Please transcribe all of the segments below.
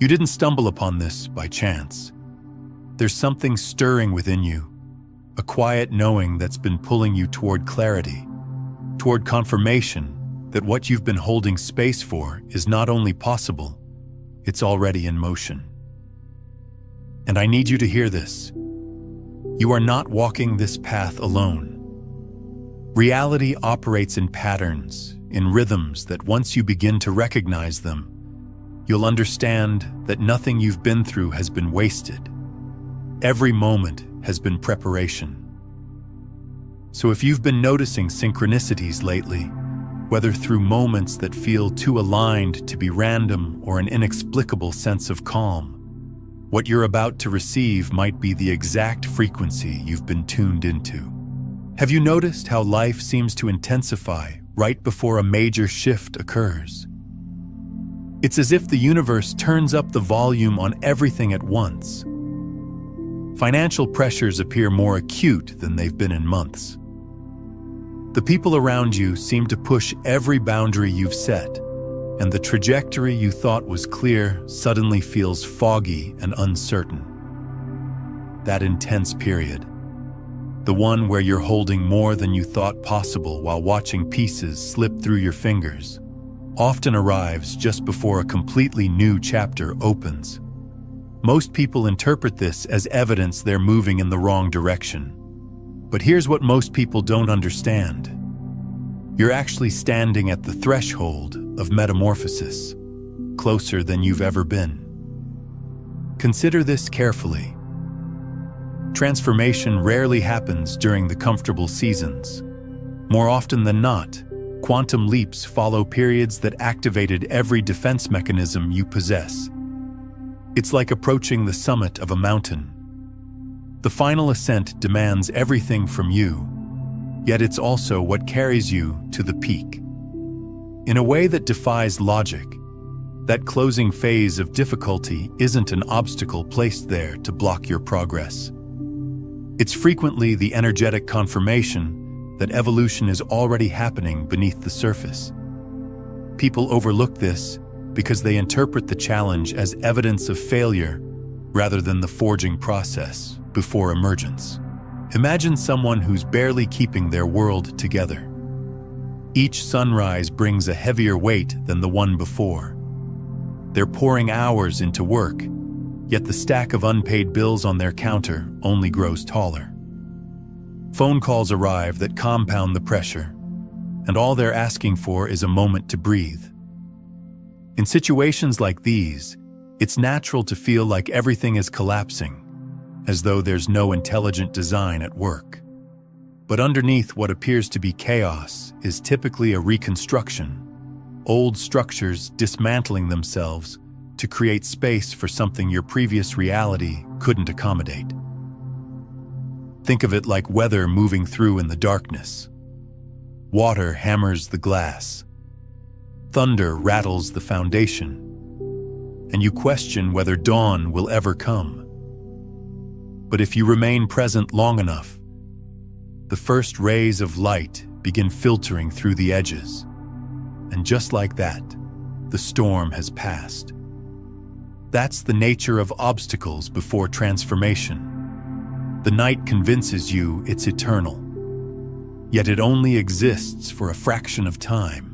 You didn't stumble upon this by chance. There's something stirring within you, a quiet knowing that's been pulling you toward clarity, toward confirmation that what you've been holding space for is not only possible, it's already in motion. And I need you to hear this. You are not walking this path alone. Reality operates in patterns, in rhythms that once you begin to recognize them, you'll understand that nothing you've been through has been wasted. Every moment has been preparation. So if you've been noticing synchronicities lately, whether through moments that feel too aligned to be random or an inexplicable sense of calm, what you're about to receive might be the exact frequency you've been tuned into. Have you noticed how life seems to intensify right before a major shift occurs? It's as if the universe turns up the volume on everything at once. Financial pressures appear more acute than they've been in months. The people around you seem to push every boundary you've set, and the trajectory you thought was clear suddenly feels foggy and uncertain. That intense period, the one where you're holding more than you thought possible while watching pieces slip through your fingers, often arrives just before a completely new chapter opens. Most people interpret this as evidence they're moving in the wrong direction. But here's what most people don't understand. You're actually standing at the threshold of metamorphosis, closer than you've ever been. Consider this carefully. Transformation rarely happens during the comfortable seasons. More often than not, quantum leaps follow periods that activated every defense mechanism you possess. It's like approaching the summit of a mountain. The final ascent demands everything from you, yet it's also what carries you to the peak. In a way that defies logic, that closing phase of difficulty isn't an obstacle placed there to block your progress. It's frequently the energetic confirmation that evolution is already happening beneath the surface. People overlook this because they interpret the challenge as evidence of failure rather than the forging process before emergence. Imagine someone who's barely keeping their world together. Each sunrise brings a heavier weight than the one before. They're pouring hours into work, yet the stack of unpaid bills on their counter only grows taller. Phone calls arrive that compound the pressure, and all they're asking for is a moment to breathe. In situations like these, it's natural to feel like everything is collapsing, as though there's no intelligent design at work. But underneath what appears to be chaos is typically a reconstruction, old structures dismantling themselves to create space for something your previous reality couldn't accommodate. Think of it like weather moving through in the darkness. Water hammers the glass. Thunder rattles the foundation. And you question whether dawn will ever come. But if you remain present long enough, the first rays of light begin filtering through the edges. And just like that, the storm has passed. That's the nature of obstacles before transformation. The night convinces you it's eternal. Yet it only exists for a fraction of time.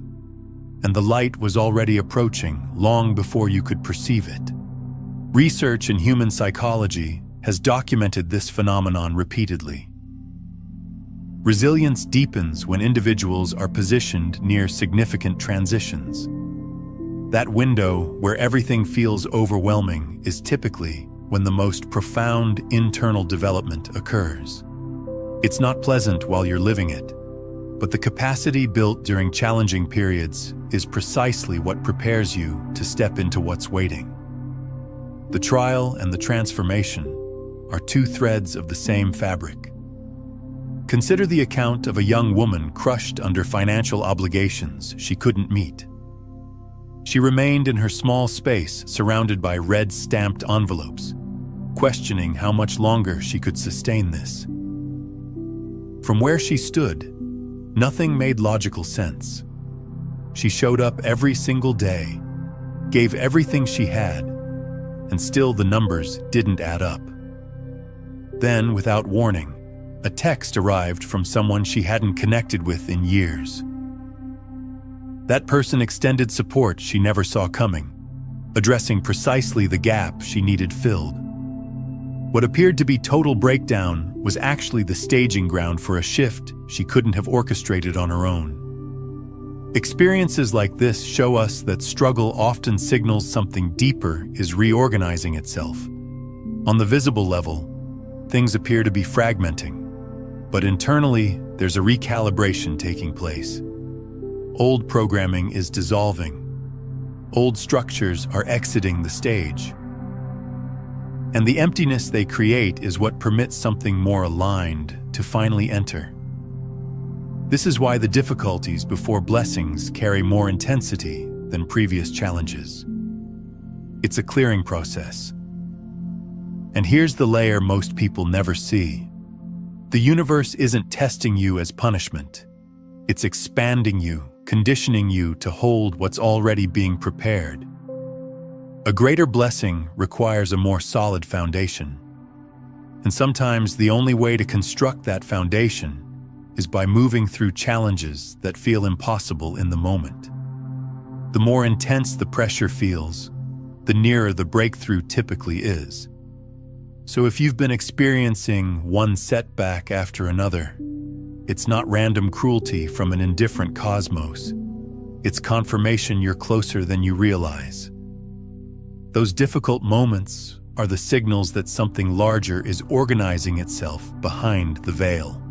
And the light was already approaching long before you could perceive it. Research in human psychology has documented this phenomenon repeatedly. Resilience deepens when individuals are positioned near significant transitions. That window where everything feels overwhelming is typically when the most profound internal development occurs. It's not pleasant while you're living it, but the capacity built during challenging periods is precisely what prepares you to step into what's waiting. The trial and the transformation are two threads of the same fabric. Consider the account of a young woman crushed under financial obligations she couldn't meet. She remained in her small space surrounded by red-stamped envelopes, questioning how much longer she could sustain this. From where she stood, nothing made logical sense. She showed up every single day, gave everything she had, and still the numbers didn't add up. Then, without warning, a text arrived from someone she hadn't connected with in years. That person extended support she never saw coming, addressing precisely the gap she needed filled. What appeared to be total breakdown was actually the staging ground for a shift she couldn't have orchestrated on her own. Experiences like this show us that struggle often signals something deeper is reorganizing itself. On the visible level, things appear to be fragmenting, but internally, there's a recalibration taking place. Old programming is dissolving. Old structures are exiting the stage. And the emptiness they create is what permits something more aligned to finally enter. This is why the difficulties before blessings carry more intensity than previous challenges. It's a clearing process. And here's the layer most people never see. The universe isn't testing you as punishment. It's expanding you, conditioning you to hold what's already being prepared. A greater blessing requires a more solid foundation. And sometimes the only way to construct that foundation is by moving through challenges that feel impossible in the moment. The more intense the pressure feels, the nearer the breakthrough typically is. So if you've been experiencing one setback after another, it's not random cruelty from an indifferent cosmos. It's confirmation you're closer than you realize. Those difficult moments are the signals that something larger is organizing itself behind the veil.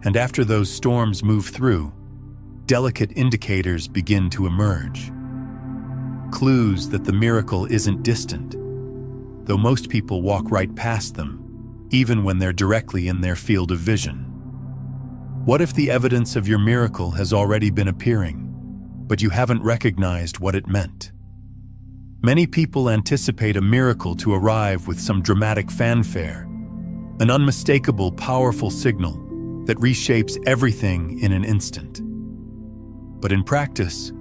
And after those storms move through, delicate indicators begin to emerge. Clues that the miracle isn't distant, though most people walk right past them, even when they're directly in their field of vision. What if the evidence of your miracle has already been appearing, but you haven't recognized what it meant? Many people anticipate a miracle to arrive with some dramatic fanfare, an unmistakable, powerful signal that reshapes everything in an instant. But in practice,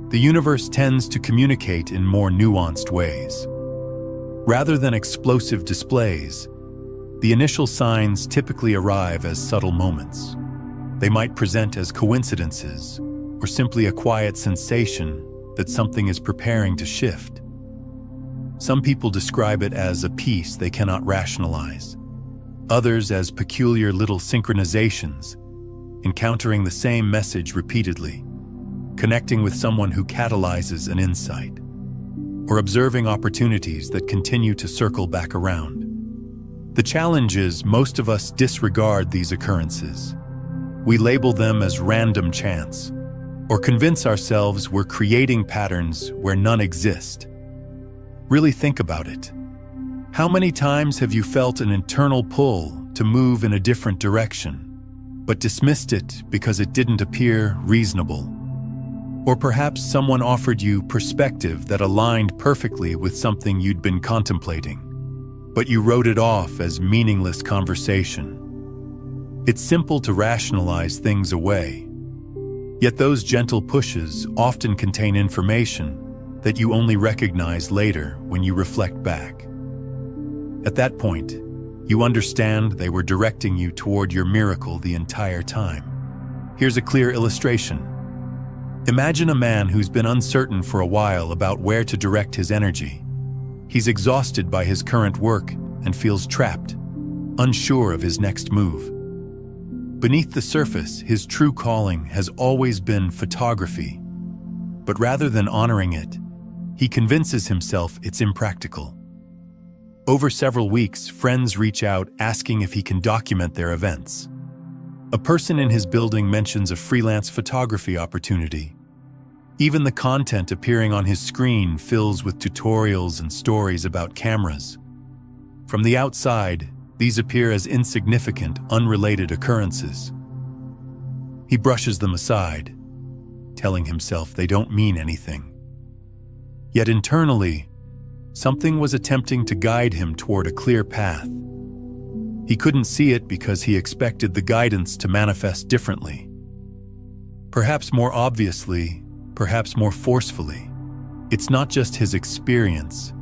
the universe tends to communicate in more nuanced ways. Rather than explosive displays, the initial signs typically arrive as subtle moments. They might present as coincidences or simply a quiet sensation that something is preparing to shift. Some people describe it as a piece they cannot rationalize, others as peculiar little synchronizations, encountering the same message repeatedly, connecting with someone who catalyzes an insight, or observing opportunities that continue to circle back around. The challenge is most of us disregard these occurrences. We label them as random chance, or convince ourselves we're creating patterns where none exist. Really think about it. How many times have you felt an internal pull to move in a different direction, but dismissed it because it didn't appear reasonable? Or perhaps someone offered you perspective that aligned perfectly with something you'd been contemplating, but you wrote it off as meaningless conversation. It's simple to rationalize things away, yet those gentle pushes often contain information that you only recognize later when you reflect back. At that point, you understand they were directing you toward your miracle the entire time. Here's a clear illustration. Imagine a man who's been uncertain for a while about where to direct his energy. He's exhausted by his current work and feels trapped, unsure of his next move. Beneath the surface, his true calling has always been photography, but rather than honoring it, he convinces himself it's impractical. Over several weeks, friends reach out asking if he can document their events. A person in his building mentions a freelance photography opportunity. Even the content appearing on his screen fills with tutorials and stories about cameras. From the outside, these appear as insignificant, unrelated occurrences. He brushes them aside, telling himself they don't mean anything. Yet internally, something was attempting to guide him toward a clear path. He couldn't see it because he expected the guidance to manifest differently. Perhaps more obviously, perhaps more forcefully. It's not just his experience,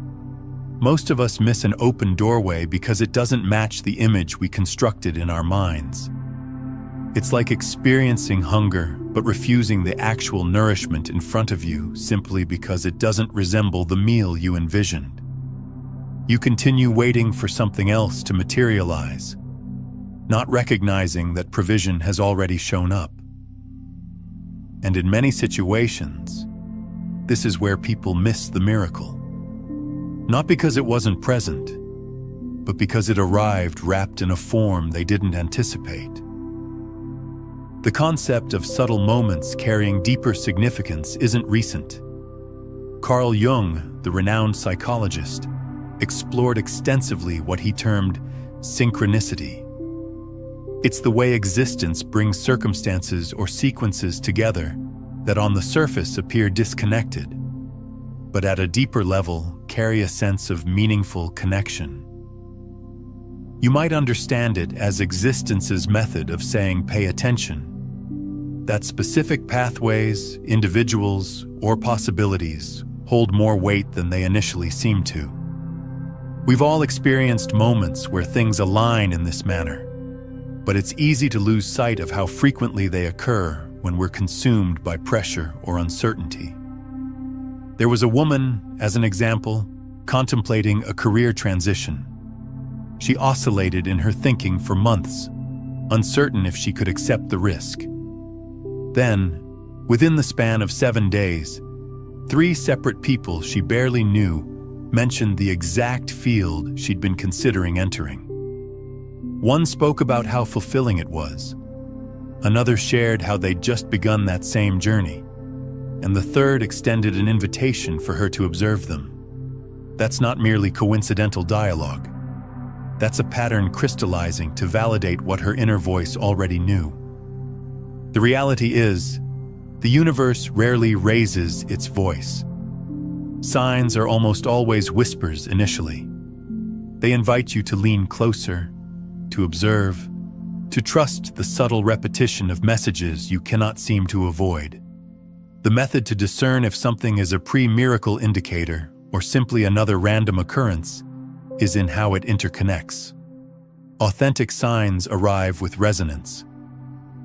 Most of us miss an open doorway because it doesn't match the image we constructed in our minds. It's like experiencing hunger but refusing the actual nourishment in front of you simply because it doesn't resemble the meal you envisioned. You continue waiting for something else to materialize, not recognizing that provision has already shown up. And in many situations, this is where people miss the miracle. Not because it wasn't present, but because it arrived wrapped in a form they didn't anticipate. The concept of subtle moments carrying deeper significance isn't recent. Carl Jung, the renowned psychologist, explored extensively what he termed synchronicity. It's the way existence brings circumstances or sequences together that on the surface appear disconnected, but at a deeper level carry a sense of meaningful connection. You might understand it as existence's method of saying pay attention, that specific pathways, individuals, or possibilities hold more weight than they initially seem to. We've all experienced moments where things align in this manner, but it's easy to lose sight of how frequently they occur when we're consumed by pressure or uncertainty. There was a woman, as an example, contemplating a career transition. She oscillated in her thinking for months, uncertain if she could accept the risk. Then, within the span of 7 days, 3 separate people she barely knew mentioned the exact field she'd been considering entering. One spoke about how fulfilling it was. Another shared how they'd just begun that same journey. And the third extended an invitation for her to observe them. That's not merely coincidental dialogue. That's a pattern crystallizing to validate what her inner voice already knew. The reality is, the universe rarely raises its voice. Signs are almost always whispers initially. They invite you to lean closer, to observe, to trust the subtle repetition of messages you cannot seem to avoid. The method to discern if something is a pre-miracle indicator or simply another random occurrence is in how it interconnects. Authentic signs arrive with resonance.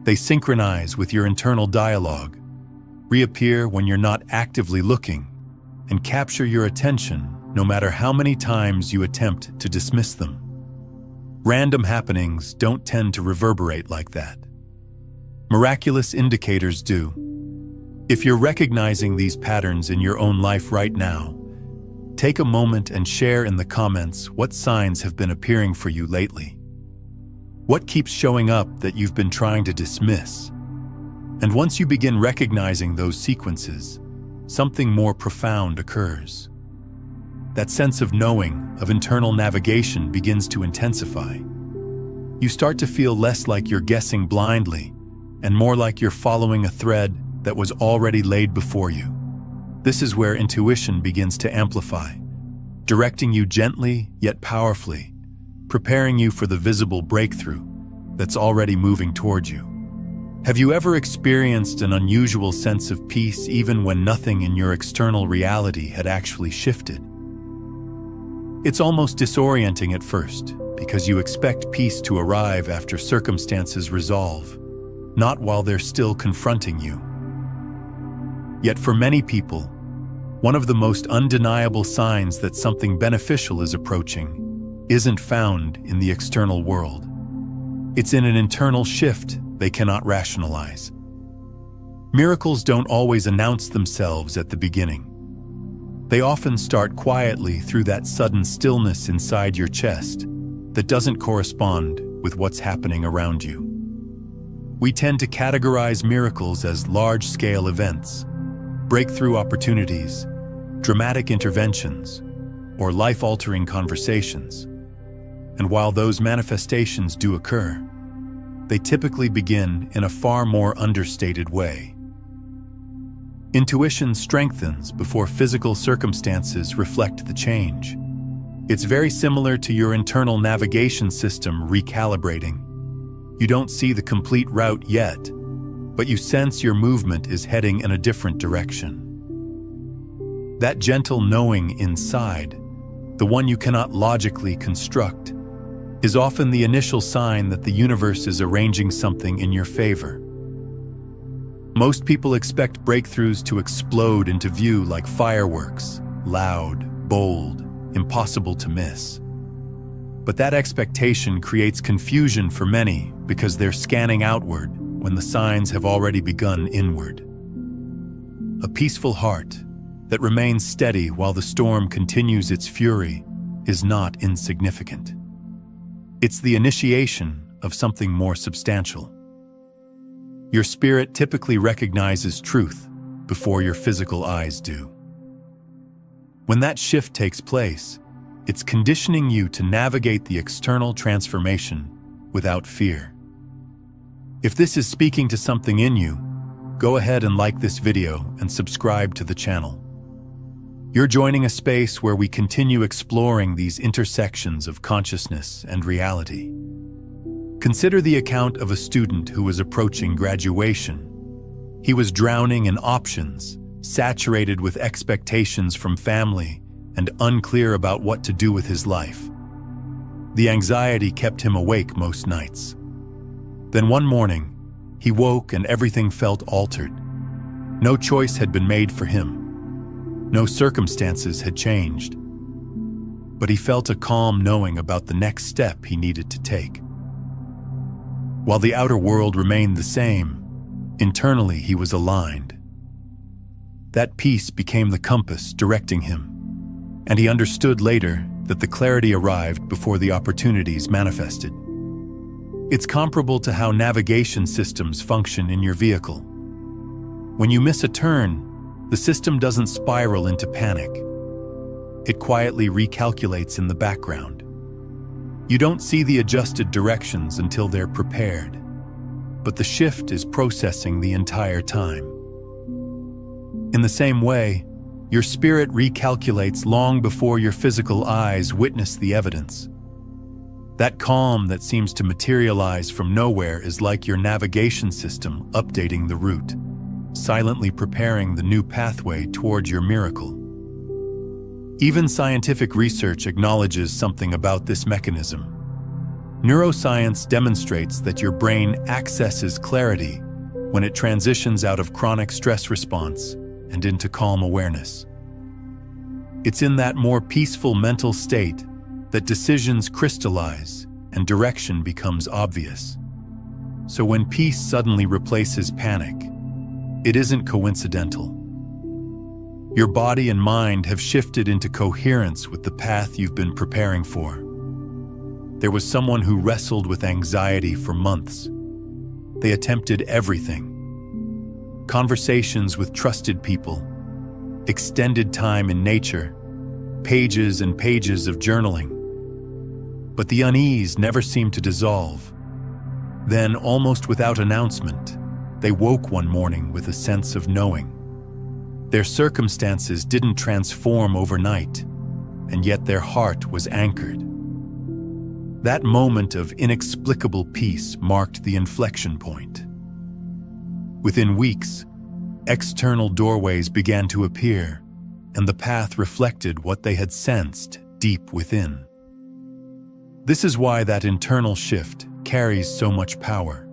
They synchronize with your internal dialogue, reappear when you're not actively looking, and capture your attention no matter how many times you attempt to dismiss them. Random happenings don't tend to reverberate like that. Miraculous indicators do. If you're recognizing these patterns in your own life right now, take a moment and share in the comments what signs have been appearing for you lately. What keeps showing up that you've been trying to dismiss? And once you begin recognizing those sequences, something more profound occurs. That sense of knowing, of internal navigation begins to intensify. You start to feel less like you're guessing blindly and more like you're following a thread that was already laid before you. This is where intuition begins to amplify, directing you gently yet powerfully, preparing you for the visible breakthrough that's already moving toward you. Have you ever experienced an unusual sense of peace even when nothing in your external reality had actually shifted? It's almost disorienting at first because you expect peace to arrive after circumstances resolve, not while they're still confronting you. Yet for many people, one of the most undeniable signs that something beneficial is approaching isn't found in the external world. It's in an internal shift they cannot rationalize. Miracles don't always announce themselves at the beginning. They often start quietly through that sudden stillness inside your chest that doesn't correspond with what's happening around you. We tend to categorize miracles as large-scale events, breakthrough opportunities, dramatic interventions, or life-altering conversations. And while those manifestations do occur, they typically begin in a far more understated way. Intuition strengthens before physical circumstances reflect the change. It's very similar to your internal navigation system recalibrating. You don't see the complete route yet, but you sense your movement is heading in a different direction. That gentle knowing inside, the one you cannot logically construct, is often the initial sign that the universe is arranging something in your favor. Most people expect breakthroughs to explode into view like fireworks, loud, bold, impossible to miss. But that expectation creates confusion for many because they're scanning outward when the signs have already begun inward. A peaceful heart that remains steady while the storm continues its fury is not insignificant. It's the initiation of something more substantial. Your spirit typically recognizes truth before your physical eyes do. When that shift takes place, it's conditioning you to navigate the external transformation without fear. If this is speaking to something in you, go ahead and like this video and subscribe to the channel. You're joining a space where we continue exploring these intersections of consciousness and reality. Consider the account of a student who was approaching graduation. He was drowning in options, saturated with expectations from family, and unclear about what to do with his life. The anxiety kept him awake most nights. Then one morning, he woke and everything felt altered. No choice had been made for him. No circumstances had changed. But he felt a calm knowing about the next step he needed to take. While the outer world remained the same, internally he was aligned. That peace became the compass directing him, and he understood later that the clarity arrived before the opportunities manifested. It's comparable to how navigation systems function in your vehicle. When you miss a turn, the system doesn't spiral into panic. It quietly recalculates in the background. You don't see the adjusted directions until they're prepared, but the shift is processing the entire time. In the same way, your spirit recalculates long before your physical eyes witness the evidence. That calm that seems to materialize from nowhere is like your navigation system updating the route, silently preparing the new pathway toward your miracle. Even scientific research acknowledges something about this mechanism. Neuroscience demonstrates that your brain accesses clarity when it transitions out of chronic stress response and into calm awareness. It's in that more peaceful mental state that decisions crystallize and direction becomes obvious. So when peace suddenly replaces panic, it isn't coincidental. Your body and mind have shifted into coherence with the path you've been preparing for. There was someone who wrestled with anxiety for months. They attempted everything. Conversations with trusted people, extended time in nature, pages and pages of journaling. But the unease never seemed to dissolve. Then, almost without announcement, they woke one morning with a sense of knowing. Their circumstances didn't transform overnight, and yet their heart was anchored. That moment of inexplicable peace marked the inflection point. Within weeks, external doorways began to appear, and the path reflected what they had sensed deep within. This is why that internal shift carries so much power.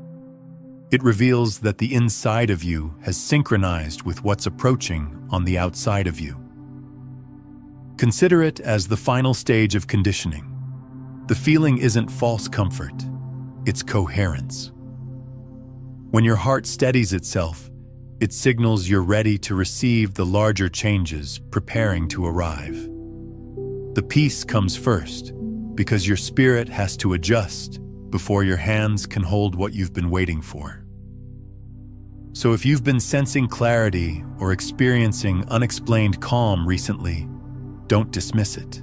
It reveals that the inside of you has synchronized with what's approaching on the outside of you. Consider it as the final stage of conditioning. The feeling isn't false comfort, it's coherence. When your heart steadies itself, it signals you're ready to receive the larger changes preparing to arrive. The peace comes first, because your spirit has to adjust before your hands can hold what you've been waiting for. So if you've been sensing clarity or experiencing unexplained calm recently, don't dismiss it.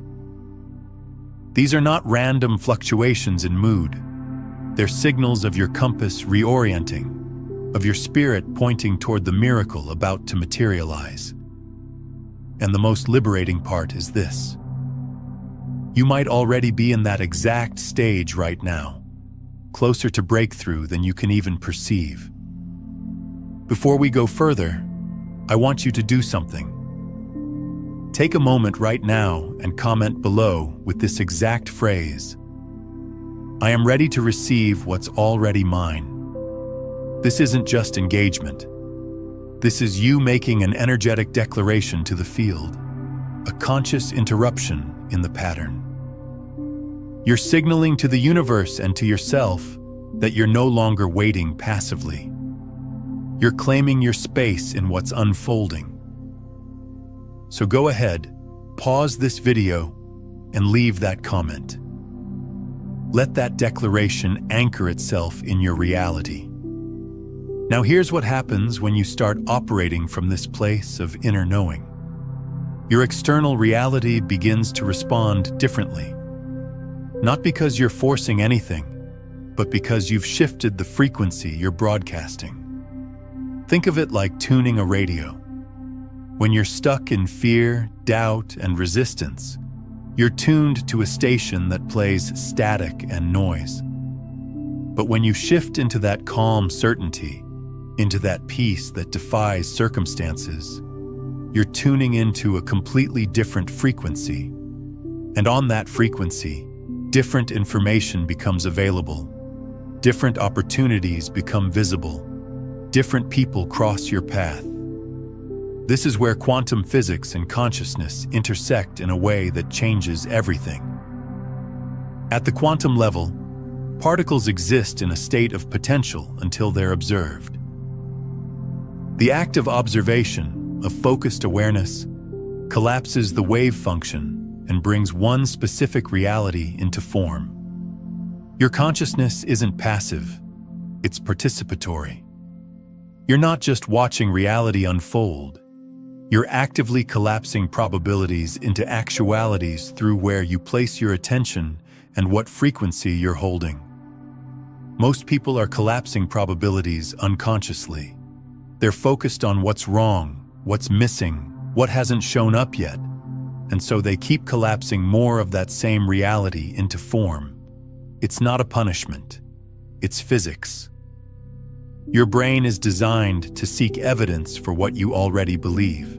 These are not random fluctuations in mood. They're signals of your compass reorienting, of your spirit pointing toward the miracle about to materialize. And the most liberating part is this. You might already be in that exact stage right now, closer to breakthrough than you can even perceive. Before we go further, I want you to do something. Take a moment right now and comment below with this exact phrase: I am ready to receive what's already mine. This isn't just engagement. This is you making an energetic declaration to the field, a conscious interruption in the pattern. You're signaling to the universe and to yourself that you're no longer waiting passively. You're claiming your space in what's unfolding. So go ahead, pause this video, and leave that comment. Let that declaration anchor itself in your reality. Now here's what happens when you start operating from this place of inner knowing. Your external reality begins to respond differently. Not because you're forcing anything, but because you've shifted the frequency you're broadcasting. Think of it like tuning a radio. When you're stuck in fear, doubt, and resistance, you're tuned to a station that plays static and noise. But when you shift into that calm certainty, into that peace that defies circumstances, you're tuning into a completely different frequency. And on that frequency, different information becomes available. Different opportunities become visible. Different people cross your path. This is where quantum physics and consciousness intersect in a way that changes everything. At the quantum level, particles exist in a state of potential until they're observed. The act of observation, of focused awareness, collapses the wave function and brings one specific reality into form. Your consciousness isn't passive, it's participatory. You're not just watching reality unfold, you're actively collapsing probabilities into actualities through where you place your attention and what frequency you're holding. Most people are collapsing probabilities unconsciously. They're focused on what's wrong, what's missing, what hasn't shown up yet, and so they keep collapsing more of that same reality into form. It's not a punishment, it's physics. Your brain is designed to seek evidence for what you already believe.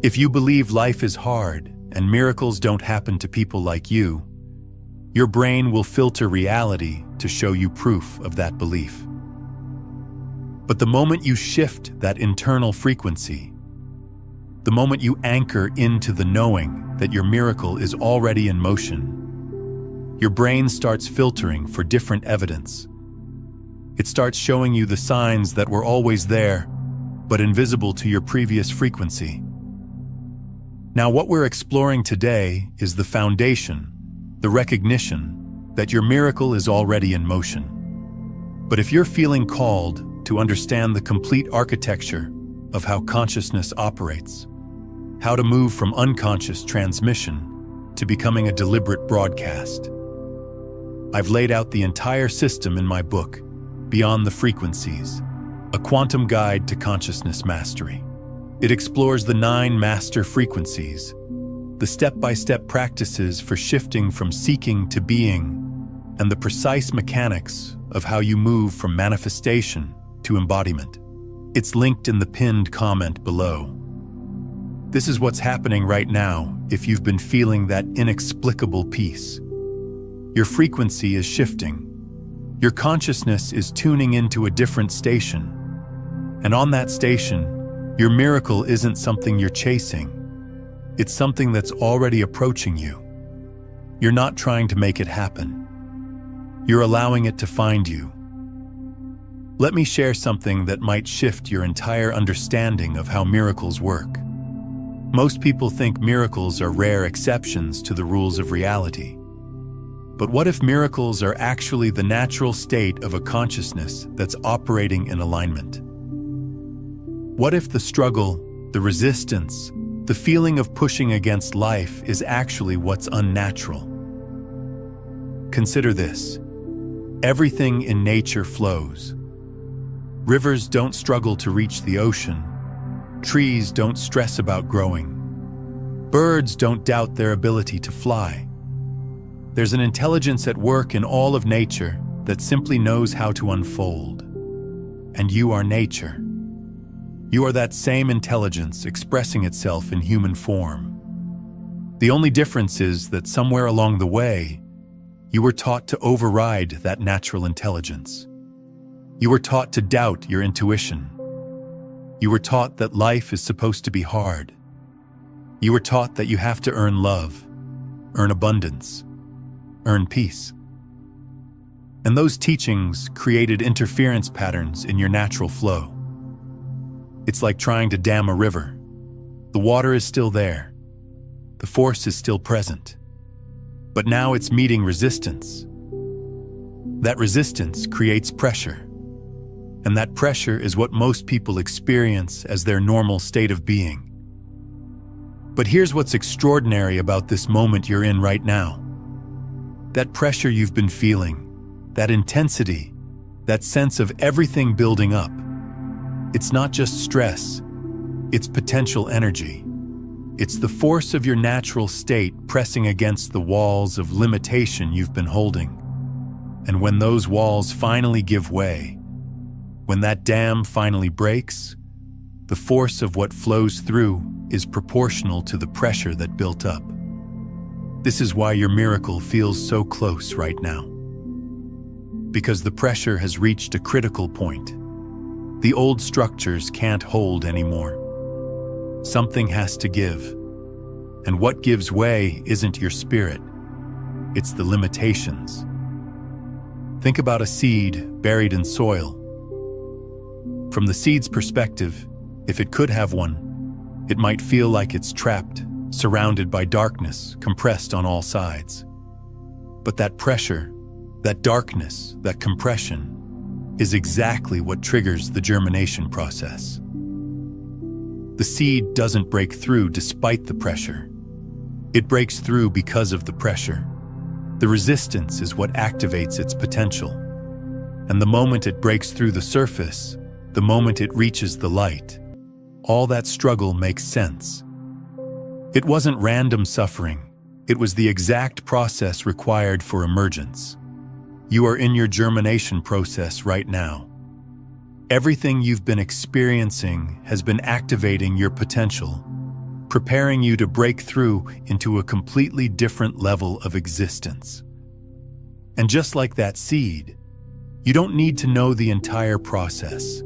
If you believe life is hard and miracles don't happen to people like you, your brain will filter reality to show you proof of that belief. But the moment you shift that internal frequency, the moment you anchor into the knowing that your miracle is already in motion, your brain starts filtering for different evidence. It starts showing you the signs that were always there, but invisible to your previous frequency. Now, what we're exploring today is the foundation, the recognition that your miracle is already in motion. But if you're feeling called to understand the complete architecture of how consciousness operates, how to move from unconscious transmission to becoming a deliberate broadcast, I've laid out the entire system in my book, Beyond the Frequencies, a quantum guide to consciousness mastery. It explores the 9 master frequencies, the step-by-step practices for shifting from seeking to being, and the precise mechanics of how you move from manifestation to embodiment. It's linked in the pinned comment below. This is what's happening right now if you've been feeling that inexplicable peace. Your frequency is shifting. Your consciousness is tuning into a different station. And on that station, your miracle isn't something you're chasing. It's something that's already approaching you. You're not trying to make it happen. You're allowing it to find you. Let me share something that might shift your entire understanding of how miracles work. Most people think miracles are rare exceptions to the rules of reality. But what if miracles are actually the natural state of a consciousness that's operating in alignment? What if the struggle, the resistance, the feeling of pushing against life is actually what's unnatural? Consider this. Everything in nature flows. Rivers don't struggle to reach the ocean. Trees don't stress about growing. Birds don't doubt their ability to fly. There's an intelligence at work in all of nature that simply knows how to unfold. And you are nature. You are that same intelligence expressing itself in human form. The only difference is that somewhere along the way, you were taught to override that natural intelligence. You were taught to doubt your intuition. You were taught that life is supposed to be hard. You were taught that you have to earn love, earn abundance, earn peace. And those teachings created interference patterns in your natural flow. It's like trying to dam a river. The water is still there. The force is still present. But now it's meeting resistance. That resistance creates pressure. And that pressure is what most people experience as their normal state of being. But here's what's extraordinary about this moment you're in right now. That pressure you've been feeling, that intensity, that sense of everything building up, it's not just stress, it's potential energy. It's the force of your natural state pressing against the walls of limitation you've been holding. And when those walls finally give way, when that dam finally breaks, the force of what flows through is proportional to the pressure that built up. This is why your miracle feels so close right now. Because the pressure has reached a critical point. The old structures can't hold anymore. Something has to give. And what gives way isn't your spirit. It's the limitations. Think about a seed buried in soil. From the seed's perspective, if it could have one, it might feel like it's trapped, surrounded by darkness, compressed on all sides. But that pressure, that darkness, that compression, is exactly what triggers the germination process. The seed doesn't break through despite the pressure. It breaks through because of the pressure. The resistance is what activates its potential. And the moment it breaks through the surface, the moment it reaches the light, all that struggle makes sense. It wasn't random suffering. It was the exact process required for emergence. You are in your germination process right now. Everything you've been experiencing has been activating your potential, preparing you to break through into a completely different level of existence. And just like that seed, you don't need to know the entire process.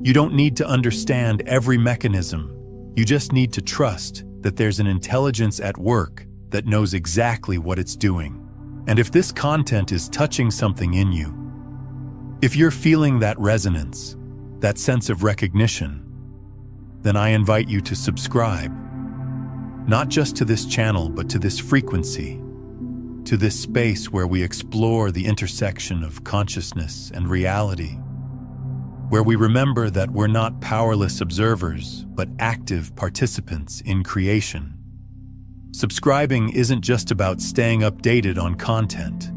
You don't need to understand every mechanism. You just need to trust that there's an intelligence at work that knows exactly what it's doing. And if this content is touching something in you, if you're feeling that resonance, that sense of recognition, then I invite you to subscribe, not just to this channel, but to this frequency, to this space where we explore the intersection of consciousness and reality, where we remember that we're not powerless observers, but active participants in creation. Subscribing isn't just about staying updated on content.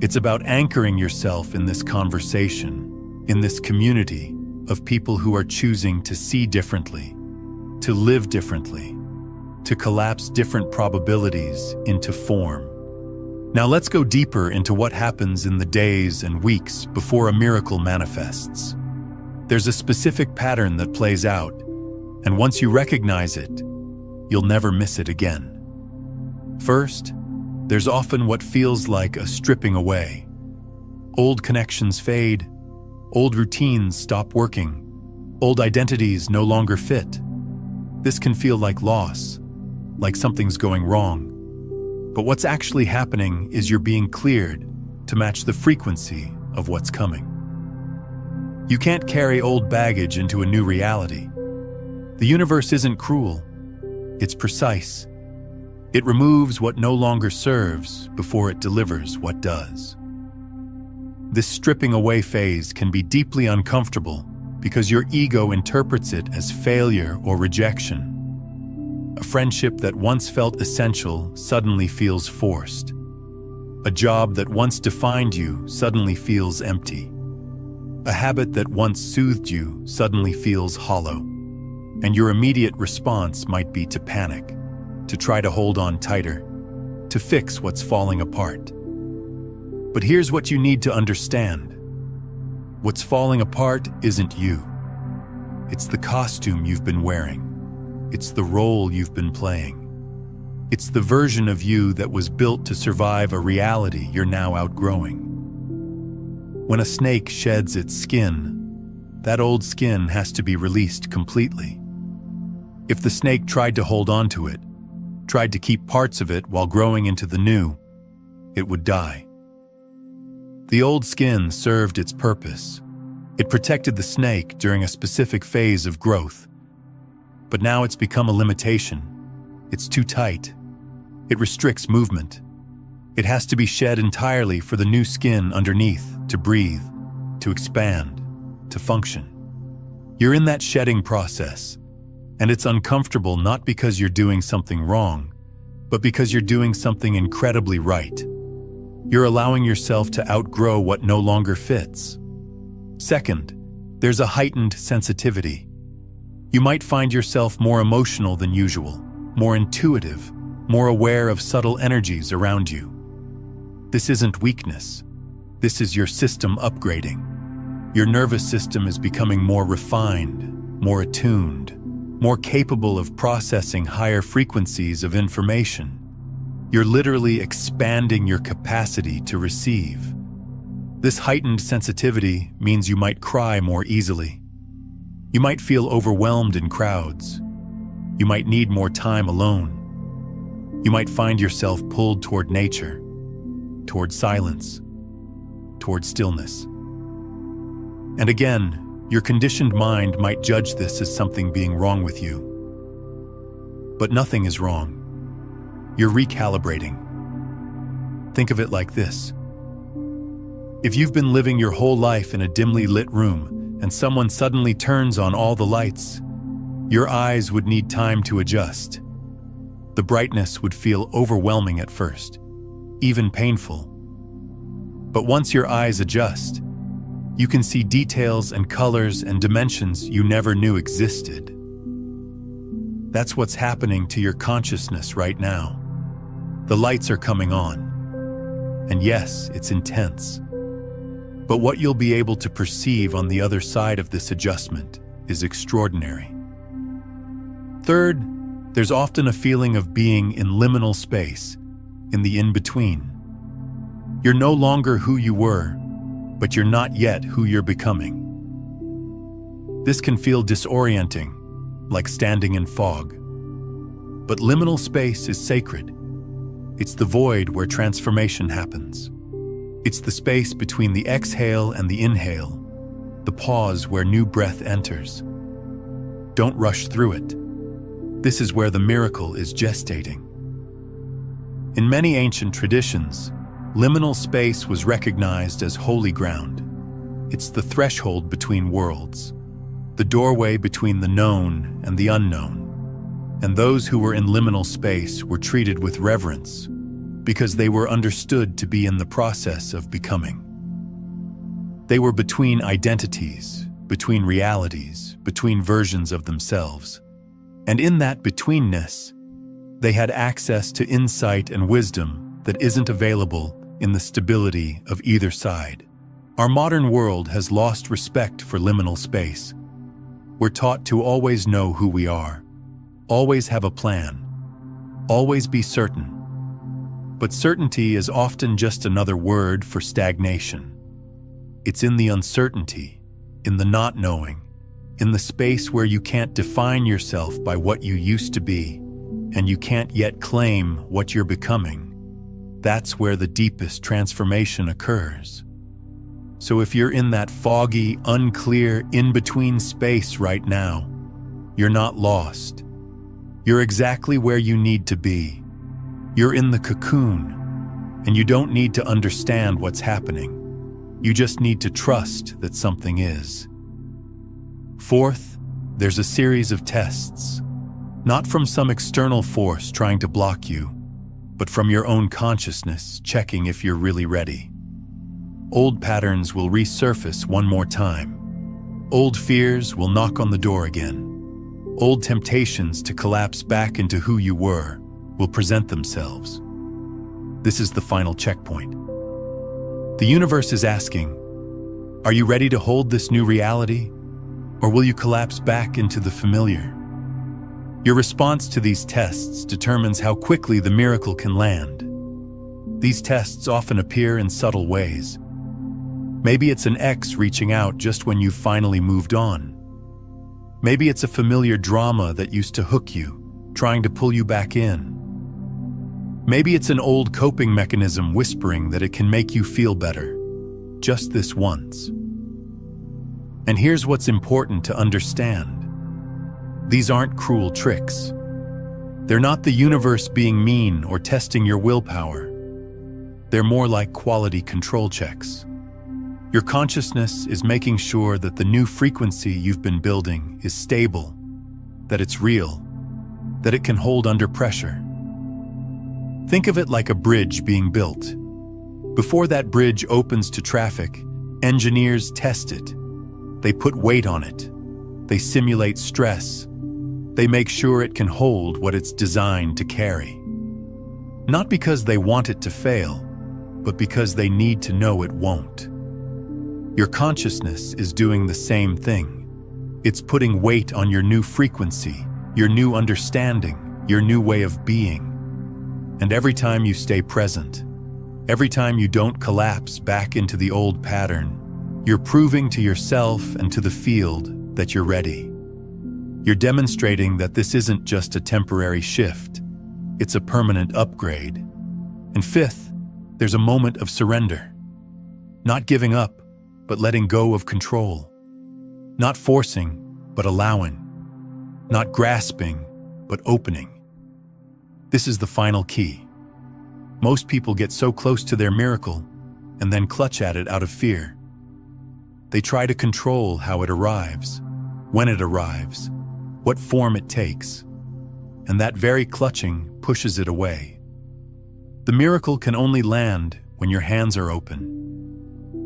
It's about anchoring yourself in this conversation, in this community of people who are choosing to see differently, to live differently, to collapse different probabilities into form. Now let's go deeper into what happens in the days and weeks before a miracle manifests. There's a specific pattern that plays out, and once you recognize it, you'll never miss it again. First, there's often what feels like a stripping away. Old connections fade, old routines stop working, old identities no longer fit. This can feel like loss, like something's going wrong. But what's actually happening is you're being cleared to match the frequency of what's coming. You can't carry old baggage into a new reality. The universe isn't cruel, it's precise. It removes what no longer serves before it delivers what does. This stripping away phase can be deeply uncomfortable because your ego interprets it as failure or rejection. A friendship that once felt essential suddenly feels forced. A job that once defined you suddenly feels empty. A habit that once soothed you suddenly feels hollow. And your immediate response might be to panic, to try to hold on tighter, to fix what's falling apart. But here's what you need to understand. What's falling apart isn't you. It's the costume you've been wearing. It's the role you've been playing. It's the version of you that was built to survive a reality you're now outgrowing. When a snake sheds its skin, that old skin has to be released completely. If the snake tried to hold on to it, tried to keep parts of it while growing into the new, it would die. The old skin served its purpose. It protected the snake during a specific phase of growth. But now it's become a limitation. It's too tight. It restricts movement. It has to be shed entirely for the new skin underneath to breathe, to expand, to function. You're in that shedding process, and it's uncomfortable not because you're doing something wrong, but because you're doing something incredibly right. You're allowing yourself to outgrow what no longer fits. Second, there's a heightened sensitivity. You might find yourself more emotional than usual, more intuitive, more aware of subtle energies around you. This isn't weakness. This is your system upgrading. Your nervous system is becoming more refined, more attuned, more capable of processing higher frequencies of information. You're literally expanding your capacity to receive. This heightened sensitivity means you might cry more easily. You might feel overwhelmed in crowds. You might need more time alone. You might find yourself pulled toward nature, toward silence, toward stillness. And again, your conditioned mind might judge this as something being wrong with you. But nothing is wrong. You're recalibrating. Think of it like this. If you've been living your whole life in a dimly lit room and someone suddenly turns on all the lights, your eyes would need time to adjust. The brightness would feel overwhelming at first, even painful. But once your eyes adjust, you can see details and colors and dimensions you never knew existed. That's what's happening to your consciousness right now. The lights are coming on. And yes, it's intense. But what you'll be able to perceive on the other side of this adjustment is extraordinary. Third, there's often a feeling of being in liminal space, in the in-between. You're no longer who you were, but you're not yet who you're becoming. This can feel disorienting, like standing in fog. But liminal space is sacred. It's the void where transformation happens. It's the space between the exhale and the inhale, the pause where new breath enters. Don't rush through it. This is where the miracle is gestating. In many ancient traditions, liminal space was recognized as holy ground. It's the threshold between worlds, the doorway between the known and the unknown. And those who were in liminal space were treated with reverence because they were understood to be in the process of becoming. They were between identities, between realities, between versions of themselves. And in that betweenness, they had access to insight and wisdom that isn't available in the stability of either side. Our modern world has lost respect for liminal space. We're taught to always know who we are, always have a plan, always be certain. But certainty is often just another word for stagnation. It's in the uncertainty, in the not knowing, in the space where you can't define yourself by what you used to be, and you can't yet claim what you're becoming. That's where the deepest transformation occurs. So if you're in that foggy, unclear, in-between space right now, you're not lost. You're exactly where you need to be. You're in the cocoon, and you don't need to understand what's happening. You just need to trust that something is. Fourth, there's a series of tests, not from some external force trying to block you, but from your own consciousness checking if you're really ready. Old patterns will resurface one more time. Old fears will knock on the door again. Old temptations to collapse back into who you were will present themselves. This is the final checkpoint. The universe is asking, are you ready to hold this new reality? Or will you collapse back into the familiar? Your response to these tests determines how quickly the miracle can land. These tests often appear in subtle ways. Maybe it's an ex reaching out just when you've finally moved on. Maybe it's a familiar drama that used to hook you, trying to pull you back in. Maybe it's an old coping mechanism whispering that it can make you feel better, just this once. And here's what's important to understand. These aren't cruel tricks. They're not the universe being mean or testing your willpower. They're more like quality control checks. Your consciousness is making sure that the new frequency you've been building is stable, that it's real, that it can hold under pressure. Think of it like a bridge being built. Before that bridge opens to traffic, engineers test it. They put weight on it. They simulate stress. They make sure it can hold what it's designed to carry. Not because they want it to fail, but because they need to know it won't. Your consciousness is doing the same thing. It's putting weight on your new frequency, your new understanding, your new way of being. And every time you stay present, every time you don't collapse back into the old pattern, you're proving to yourself and to the field that you're ready. You're demonstrating that this isn't just a temporary shift, it's a permanent upgrade. And fifth, there's a moment of surrender. Not giving up, but letting go of control. Not forcing, but allowing. Not grasping, but opening. This is the final key. Most people get so close to their miracle and then clutch at it out of fear. They try to control how it arrives, when it arrives, what form it takes, and that very clutching pushes it away. The miracle can only land when your hands are open,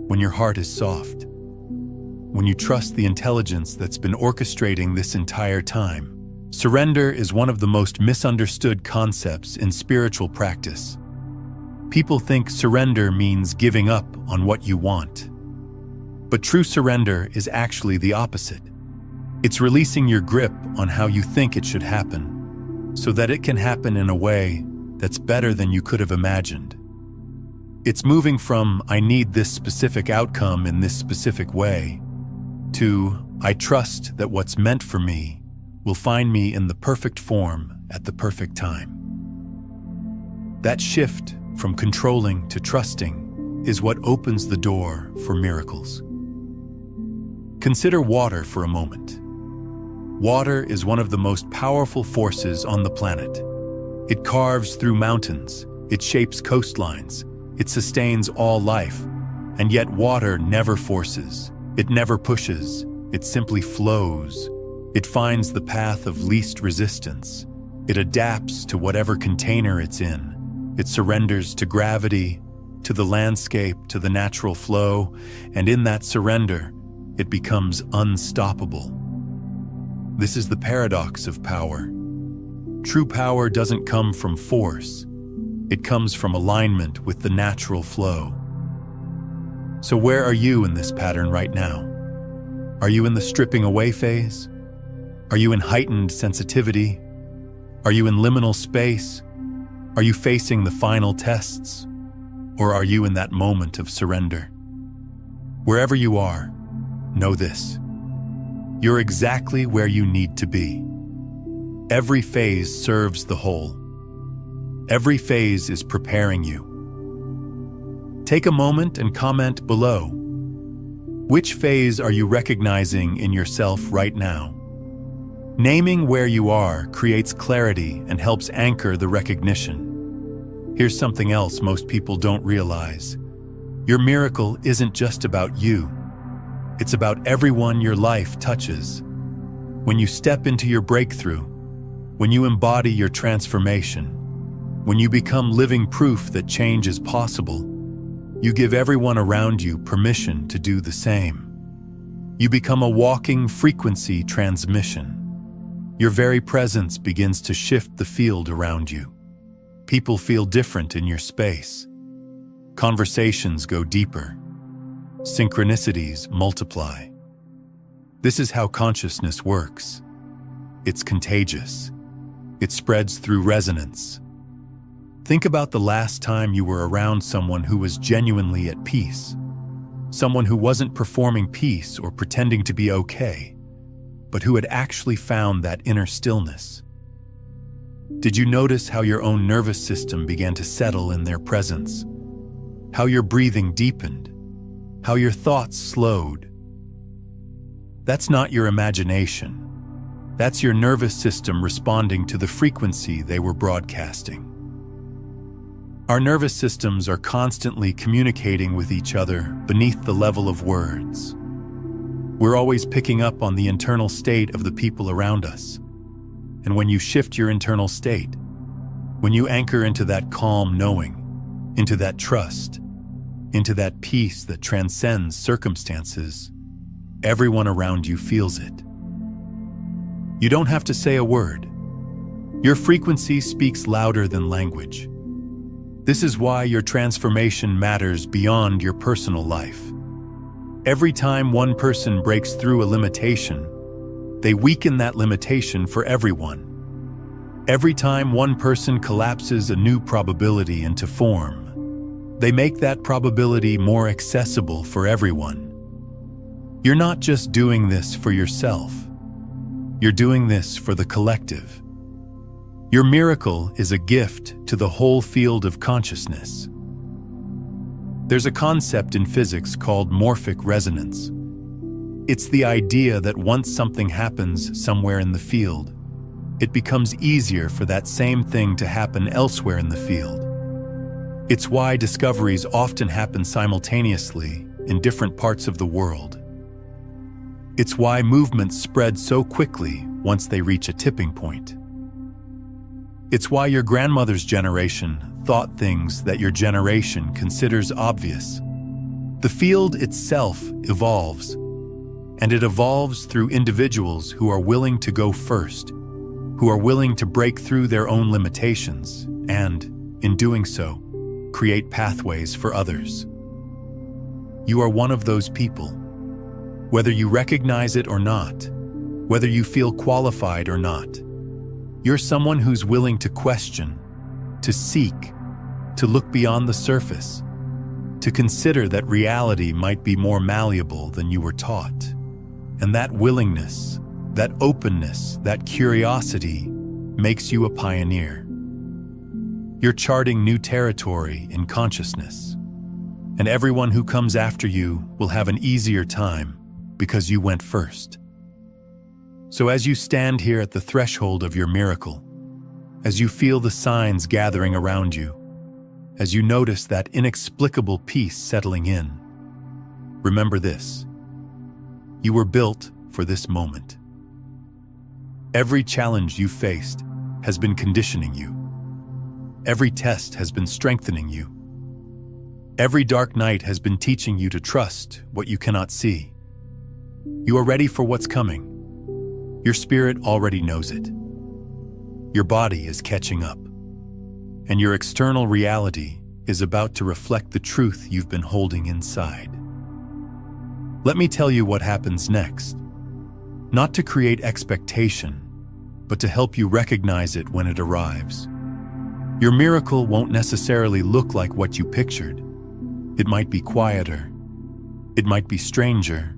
when your heart is soft, when you trust the intelligence that's been orchestrating this entire time. Surrender is one of the most misunderstood concepts in spiritual practice. People think surrender means giving up on what you want. But true surrender is actually the opposite. It's releasing your grip on how you think it should happen, so that it can happen in a way that's better than you could have imagined. It's moving from, I need this specific outcome in this specific way, to, I trust that what's meant for me will find me in the perfect form at the perfect time. That shift from controlling to trusting is what opens the door for miracles. Consider water for a moment. Water is one of the most powerful forces on the planet. It carves through mountains, it shapes coastlines, it sustains all life, and yet water never forces, it never pushes, it simply flows. It finds the path of least resistance. It adapts to whatever container it's in. It surrenders to gravity, to the landscape, to the natural flow, and in that surrender, it becomes unstoppable. This is the paradox of power. True power doesn't come from force. It comes from alignment with the natural flow. So where are you in this pattern right now? Are you in the stripping away phase? Are you in heightened sensitivity? Are you in liminal space? Are you facing the final tests? Or are you in that moment of surrender? Wherever you are, know this. You're exactly where you need to be. Every phase serves the whole. Every phase is preparing you. Take a moment and comment below. Which phase are you recognizing in yourself right now? Naming where you are creates clarity and helps anchor the recognition. Here's something else most people don't realize. Your miracle isn't just about you. It's about everyone your life touches. When you step into your breakthrough, when you embody your transformation, when you become living proof that change is possible, you give everyone around you permission to do the same. You become a walking frequency transmission. Your very presence begins to shift the field around you. People feel different in your space. Conversations go deeper. Synchronicities multiply. This is how consciousness works. It's contagious. It spreads through resonance. Think about the last time you were around someone who was genuinely at peace. Someone who wasn't performing peace or pretending to be okay, but who had actually found that inner stillness. Did you notice how your own nervous system began to settle in their presence? How your breathing deepened? How your thoughts slowed? That's not your imagination. That's your nervous system responding to the frequency they were broadcasting. Our nervous systems are constantly communicating with each other beneath the level of words. We're always picking up on the internal state of the people around us. And when you shift your internal state, when you anchor into that calm knowing, into that trust, into that peace that transcends circumstances, everyone around you feels it. You don't have to say a word. Your frequency speaks louder than language. This is why your transformation matters beyond your personal life. Every time one person breaks through a limitation, they weaken that limitation for everyone. Every time one person collapses a new probability into form, they make that probability more accessible for everyone. You're not just doing this for yourself. You're doing this for the collective. Your miracle is a gift to the whole field of consciousness. There's a concept in physics called morphic resonance. It's the idea that once something happens somewhere in the field, it becomes easier for that same thing to happen elsewhere in the field. It's why discoveries often happen simultaneously in different parts of the world. It's why movements spread so quickly once they reach a tipping point. It's why your grandmother's generation thought things that your generation considers obvious. The field itself evolves, and it evolves through individuals who are willing to go first, who are willing to break through their own limitations, and, in doing so, create pathways for others. You are one of those people. Whether you recognize it or not, whether you feel qualified or not, you're someone who's willing to question, to seek, to look beyond the surface, to consider that reality might be more malleable than you were taught. And that willingness, that openness, that curiosity makes you a pioneer. You're charting new territory in consciousness, and everyone who comes after you will have an easier time because you went first. So as you stand here at the threshold of your miracle, as you feel the signs gathering around you, as you notice that inexplicable peace settling in, remember this: you were built for this moment. Every challenge you faced has been conditioning you. Every test has been strengthening you. Every dark night has been teaching you to trust what you cannot see. You are ready for what's coming. Your spirit already knows it. Your body is catching up, and your external reality is about to reflect the truth you've been holding inside. Let me tell you what happens next, not to create expectation, but to help you recognize it when it arrives. Your miracle won't necessarily look like what you pictured. It might be quieter. It might be stranger.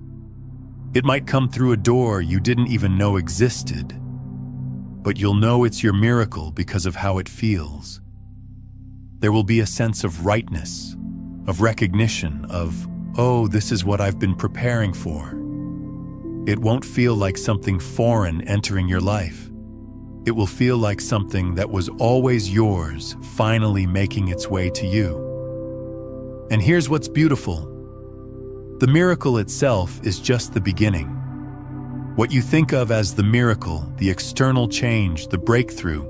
It might come through a door you didn't even know existed. But you'll know it's your miracle because of how it feels. There will be a sense of rightness, of recognition, of, oh, this is what I've been preparing for. It won't feel like something foreign entering your life. It will feel like something that was always yours finally making its way to you. And here's what's beautiful. The miracle itself is just the beginning. What you think of as the miracle, the external change, the breakthrough,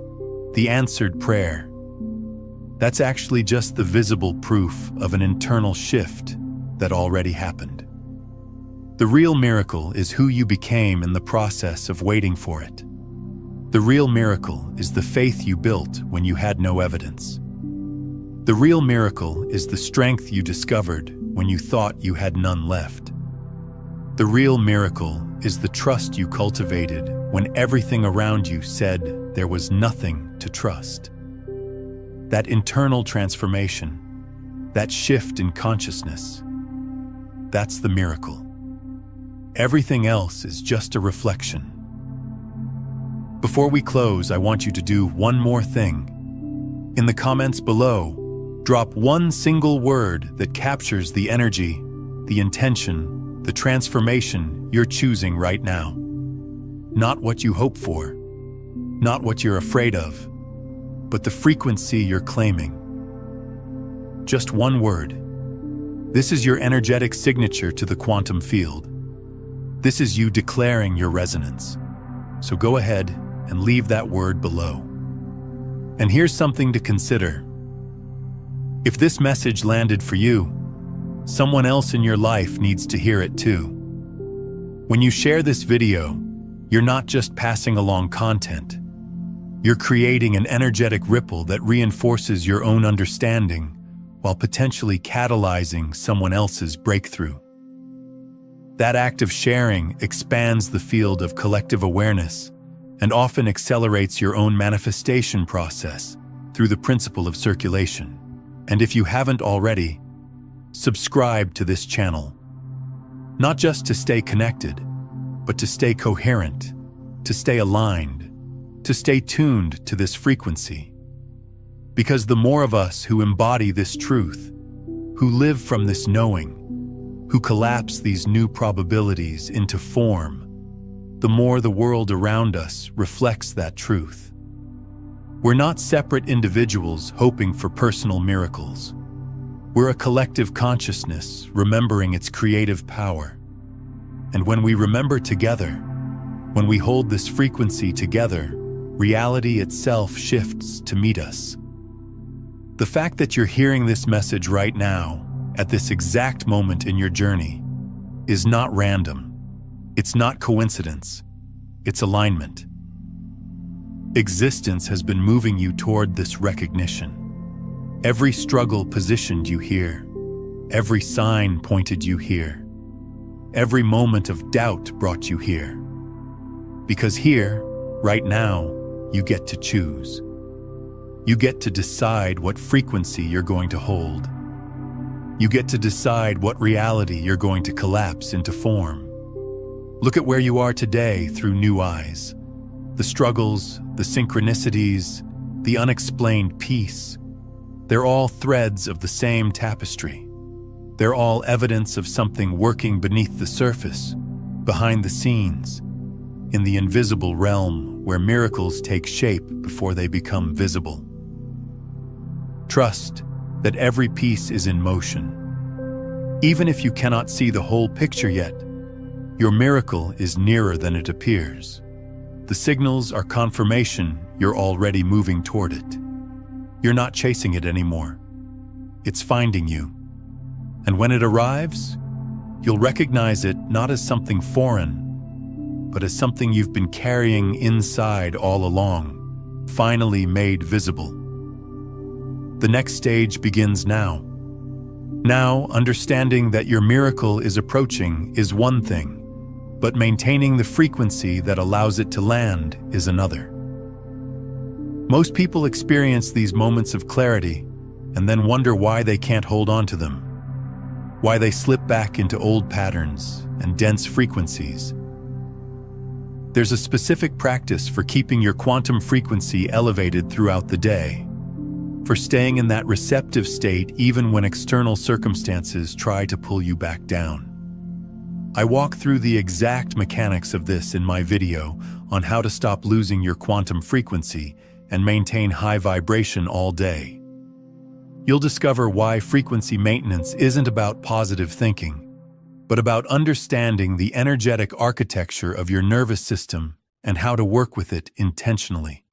the answered prayer, that's actually just the visible proof of an internal shift that already happened. The real miracle is who you became in the process of waiting for it. The real miracle is the faith you built when you had no evidence. The real miracle is the strength you discovered when you thought you had none left. The real miracle is the trust you cultivated when everything around you said there was nothing to trust. That internal transformation, that shift in consciousness, that's the miracle. Everything else is just a reflection. Before we close, I want you to do one more thing. In the comments below, drop one single word that captures the energy, the intention, the transformation you're choosing right now. Not what you hope for, not what you're afraid of, but the frequency you're claiming. Just one word. This is your energetic signature to the quantum field. This is you declaring your resonance. So go ahead and leave that word below. And here's something to consider. If this message landed for you, someone else in your life needs to hear it too. When you share this video, you're not just passing along content. You're creating an energetic ripple that reinforces your own understanding while potentially catalyzing someone else's breakthrough. That act of sharing expands the field of collective awareness and often accelerates your own manifestation process through the principle of circulation. And if you haven't already, subscribe to this channel. Not just to stay connected, but to stay coherent, to stay aligned, to stay tuned to this frequency. Because the more of us who embody this truth, who live from this knowing, who collapse these new probabilities into form, the more the world around us reflects that truth. We're not separate individuals hoping for personal miracles. We're a collective consciousness remembering its creative power. And when we remember together, when we hold this frequency together, reality itself shifts to meet us. The fact that you're hearing this message right now, at this exact moment in your journey, is not random. It's not coincidence. It's alignment. Existence has been moving you toward this recognition. Every struggle positioned you here. Every sign pointed you here. Every moment of doubt brought you here. Because here, right now, you get to choose. You get to decide what frequency you're going to hold. You get to decide what reality you're going to collapse into form. Look at where you are today through new eyes. The struggles, the synchronicities, the unexplained peace, they're all threads of the same tapestry. They're all evidence of something working beneath the surface, behind the scenes, in the invisible realm where miracles take shape before they become visible. Trust that every piece is in motion. Even if you cannot see the whole picture yet, your miracle is nearer than it appears. The signals are confirmation you're already moving toward it. You're not chasing it anymore. It's finding you. And when it arrives, you'll recognize it not as something foreign, but as something you've been carrying inside all along, finally made visible. The next stage begins now. Now, understanding that your miracle is approaching is one thing, but maintaining the frequency that allows it to land is another. Most people experience these moments of clarity and then wonder why they can't hold on to them, why they slip back into old patterns and dense frequencies. There's a specific practice for keeping your quantum frequency elevated throughout the day, for staying in that receptive state even when external circumstances try to pull you back down. I walk through the exact mechanics of this in my video on how to stop losing your quantum frequency and maintain high vibration all day. You'll discover why frequency maintenance isn't about positive thinking, but about understanding the energetic architecture of your nervous system and how to work with it intentionally.